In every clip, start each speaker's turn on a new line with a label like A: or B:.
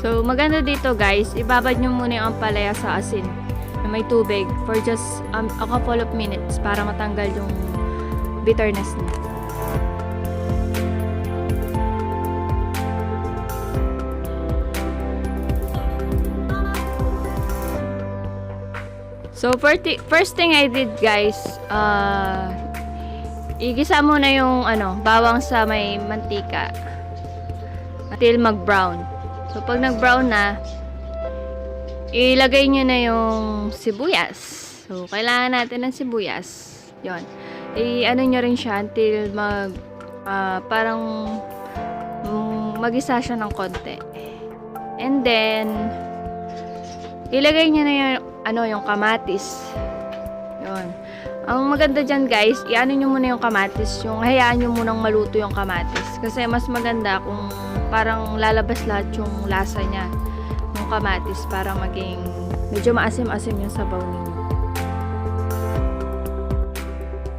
A: So, maganda dito guys, ibabad nyo muna yung ampalaya sa asin na may tubig for just a couple of minutes para matanggal yung bitterness niya. So, first thing I did guys, igisa muna yung bawang sa may mantika until mag-brown. So, pag nag-brown na, ilagay nyo na yung sibuyas. So, kailangan natin ng sibuyas. Yon. I-ano nyo rin siya until parang mag-isa siya ng konti. And then, ilagay nyo na yung kamatis. Yon. Ang maganda dyan guys, i-ano nyo muna yung kamatis. Yung hayaan nyo munang maluto yung kamatis. Kasi mas maganda kung parang lalabas lahat yung lasa niya. Yung kamatis para maging medyo maasim-asim yung sabaw ninyo.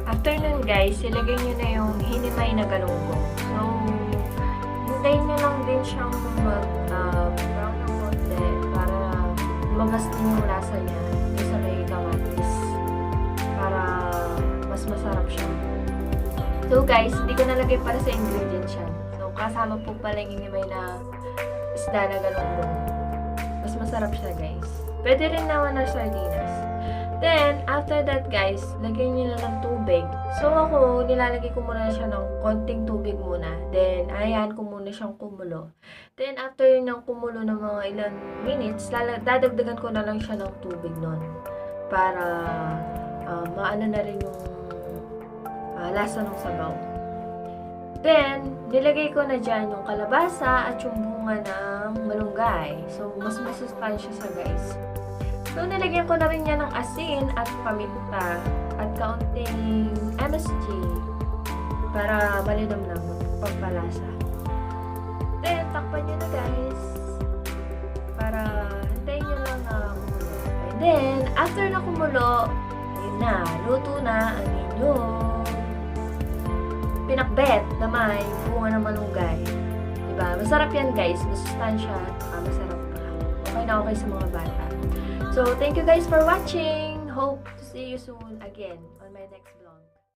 A: After nun guys, ilagay nyo na yung hinimay na galunggong. So, hintayin nyo lang din siyang mag-brown ng konti para lumabas din yung lasa niya sa may kamatis. Para mas masarap siya. So guys, hindi ko nalagay para sa ingredients siya. So, kasama po pala yung hinimay na isda na galunggong. Mas masarap siya guys. Pwede rin naman na sardinas. Then, after that guys, lagyan nyo na ng tubig. So ako, nilalagay ko muna siya ng konting tubig muna. Then, hayaan ko muna siyang kumulo. Then, after yun ng kumulo ng mga ilang minutes, dadagdagan ko na lang siya ng tubig nun. Para maano na rin yung lasa ng sabaw. Then, nilagay ko na dyan yung kalabasa at yung bunga ng malunggay. So, mas masustansya siya guys. So, nilagyan ko na rin yan ng asin at paminta at kaunting MSG para malinamnam pagpalasa. Then, takpan nyo na guys para hintayin nyo lang na kumulo. And then, after na kumulo, yun na, luto na ang inyong pinakbet na may bunga ng malunggay. Diba? Masarap yan guys. Masustansya at masarap pa. Okay na okay sa mga bata. So, thank you guys for watching. Hope to see you soon again on my next vlog.